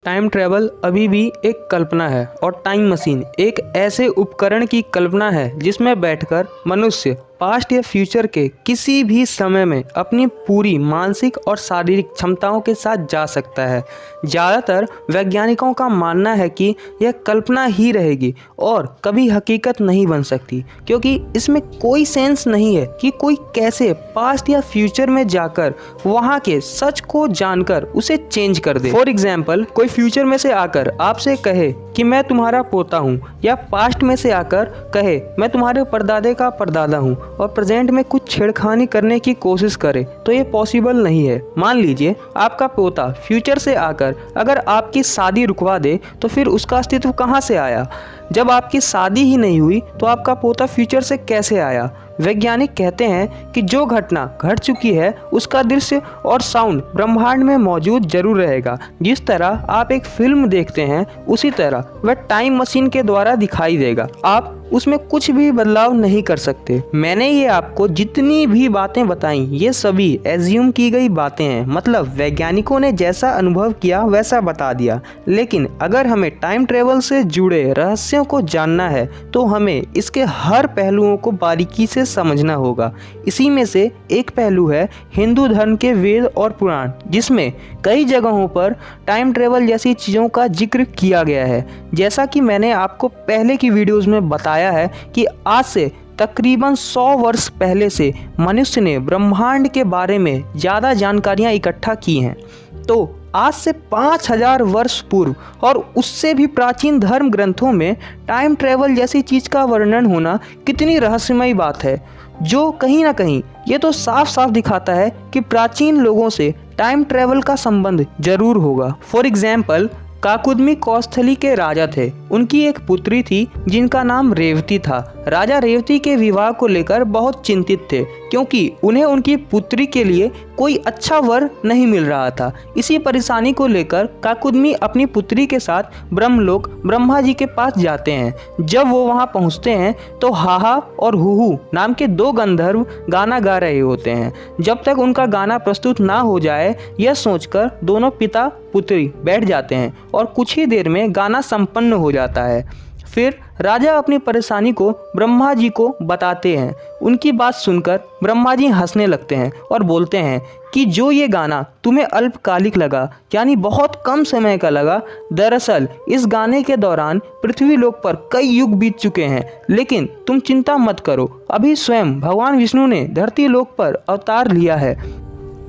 Time travel अभी भी एक कल्पना है और टाइम मशीन एक ऐसे उपकरण की कल्पना है जिसमें बैठकर मनुष्य पास्ट या फ्यूचर के किसी भी समय में अपनी पूरी मानसिक और शारीरिक क्षमताओं के साथ जा सकता है। ज़्यादातर वैज्ञानिकों का मानना है कि यह कल्पना ही रहेगी और कभी हकीकत नहीं बन सकती, क्योंकि इसमें कोई सेंस नहीं है कि कोई कैसे पास्ट या फ्यूचर में जाकर वहाँ के सच को जानकर उसे चेंज कर दे। फॉर एग्जाम्पल, कोई फ्यूचर में से आकर आपसे कहे कि मैं तुम्हारा पोता हूँ, या पास्ट में से आकर कहे मैं तुम्हारे परदादे का परदादा हूँ, और प्रेजेंट में कुछ छेड़खानी करने की कोशिश करे, तो ये पॉसिबल नहीं है। मान लीजिए आपका पोता फ्यूचर से आकर अगर आपकी शादी रुकवा दे, तो फिर उसका अस्तित्व कहाँ से आया? जब आपकी शादी ही नहीं हुई तो आपका पोता फ्यूचर से कैसे आया? वैज्ञानिक कहते हैं कि जो घटना घट चुकी है उसका दृश्य और साउंड ब्रह्मांड में मौजूद जरूर रहेगा। जिस तरह आप एक फिल्म देखते हैं उसी तरह वह टाइम मशीन के द्वारा दिखाई देगा। आप उसमें कुछ भी बदलाव नहीं कर सकते। मैंने ये आपको जितनी भी बातें बताई ये सभी एज्यूम की गई बातें हैं, मतलब वैज्ञानिकों ने जैसा अनुभव किया वैसा बता दिया। लेकिन अगर हमें टाइम ट्रेवल से जुड़े रहस्यों को जानना है तो हमें इसके हर पहलुओं को बारीकी से समझना होगा। इसी में से एक पहलू है हिंदू धर्म के वेद और पुराण, जिसमें कई जगहों पर टाइम ट्रेवल जैसी चीज़ों का जिक्र किया गया है। जैसा कि मैंने आपको पहले की वीडियोस में बताया है कि आज से तकरीबन 100 वर्ष पहले से मनुष्य ने ब्रह्मांड के बारे में ज़्यादा जानकारियाँ इकट्ठा की हैं। तो आज से 5000 वर्ष पूर्व और उससे भी प्राचीन धर्म ग्रंथों में टाइम ट्रैवल जैसी चीज़ का वर्णन होना कितनी रहस्यमयी बात है, जो कहीं ना कहीं ये तो साफ साफ दिखाता है कि प्राचीन लोगों से टाइम ट्रैवल का संबंध जरूर होगा। फॉर एग्जाम्पल, काकुदमी कौस्थली के राजा थे। उनकी एक पुत्री थी जिनका नाम रेवती था। राजा रेवती के विवाह को लेकर बहुत चिंतित थे, क्योंकि उन्हें उनकी पुत्री के लिए कोई अच्छा वर नहीं मिल रहा था। इसी परेशानी को लेकर काकुदमी अपनी पुत्री के साथ ब्रह्मलोक ब्रह्मा जी के पास जाते हैं। जब वो वहाँ पहुँचते हैं तो हाहा और हुहू नाम के दो गंधर्व गाना गा रहे होते हैं। जब तक उनका गाना प्रस्तुत ना हो जाए यह सोचकर दोनों पिता पुत्री बैठ जाते हैं और कुछ ही देर में गाना संपन्न हो जाता है। फिर राजा अपनी परेशानी को ब्रह्मा जी को बताते हैं। उनकी बात सुनकर ब्रह्मा जी हंसने लगते हैं और बोलते हैं कि जो ये गाना तुम्हें अल्पकालिक लगा, यानी बहुत कम समय का लगा, दरअसल इस गाने के दौरान पृथ्वी लोक पर कई युग बीत चुके हैं। लेकिन तुम चिंता मत करो, अभी स्वयं भगवान विष्णु ने धरती लोक पर अवतार लिया है।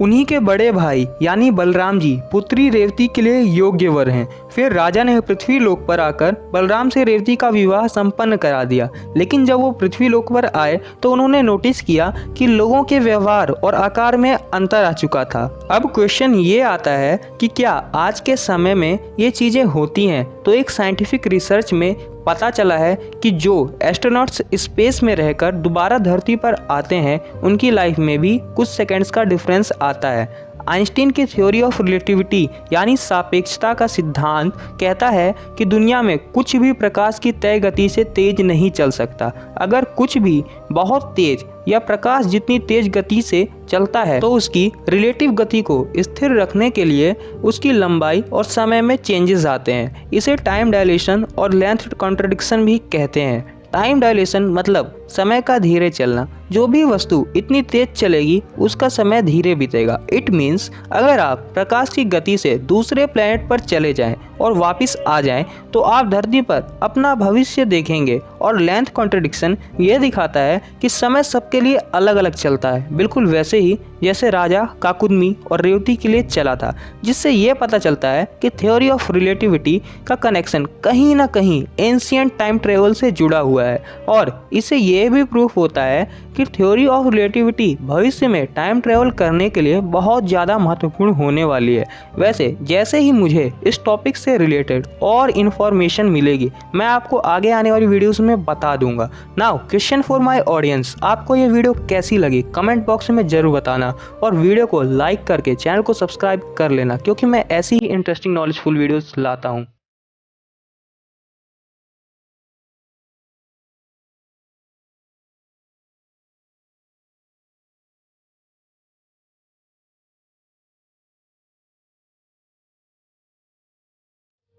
उन्हीं के बड़े भाई यानी बलराम जी पुत्री रेवती के लिए योग्य वर हैं। फिर राजा ने पृथ्वी लोक पर आकर बलराम से रेवती का विवाह संपन्न करा दिया। लेकिन जब वो पृथ्वी लोक पर आए तो उन्होंने नोटिस किया कि लोगों के व्यवहार और आकार में अंतर आ चुका था। अब क्वेश्चन ये आता है कि क्या आज के समय में ये चीज़ें होती हैं? तो एक साइंटिफिक रिसर्च में पता चला है कि जो एस्ट्रोनॉट्स स्पेस में रहकर दोबारा धरती पर आते हैं उनकी लाइफ में भी कुछ सेकंड्स का डिफरेंस आता है। आइंस्टीन की थ्योरी ऑफ रिलेटिविटी यानी सापेक्षता का सिद्धांत कहता है कि दुनिया में कुछ भी प्रकाश की तय गति से तेज नहीं चल सकता। अगर कुछ भी बहुत तेज या प्रकाश जितनी तेज गति से चलता है तो उसकी रिलेटिव गति को स्थिर रखने के लिए उसकी लंबाई और समय में चेंजेस आते हैं। इसे टाइम डायलेशन और लेंथ कॉन्ट्रडिक्शन भी कहते हैं। टाइम डायलेशन मतलब समय का धीरे चलना। जो भी वस्तु इतनी तेज चलेगी उसका समय धीरे बीतेगा। इट मीन्स अगर आप प्रकाश की गति से दूसरे प्लेनेट पर चले जाएं और वापस आ जाएं तो आप धरती पर अपना भविष्य देखेंगे। और लेंथ कॉन्ट्रडिक्शन ये दिखाता है कि समय सबके लिए अलग अलग चलता है, बिल्कुल वैसे ही जैसे राजा काकुदमी और रेवती के लिए चला था। जिससे ये पता चलता है कि थ्योरी ऑफ रिलेटिविटी का कनेक्शन कहीं ना कहीं एंशिएंट टाइम ट्रेवल से जुड़ा हुआ है। और इससे ये भी प्रूफ होता है कि थ्योरी ऑफ रिलेटिविटी भविष्य में टाइम ट्रेवल करने के लिए बहुत ज़्यादा महत्वपूर्ण होने वाली है। वैसे जैसे ही मुझे इस टॉपिक से रिलेटेड और इन्फॉर्मेशन मिलेगी मैं आपको आगे आने वाली वीडियोस में बता दूंगा। Now question for my audience, आपको ये वीडियो कैसी लगी कमेंट बॉक्स में जरूर बताना, और वीडियो को लाइक करके चैनल को सब्सक्राइब कर लेना, क्योंकि मैं ऐसी ही इंटरेस्टिंग नॉलेजफुल वीडियोस लाता हूँ।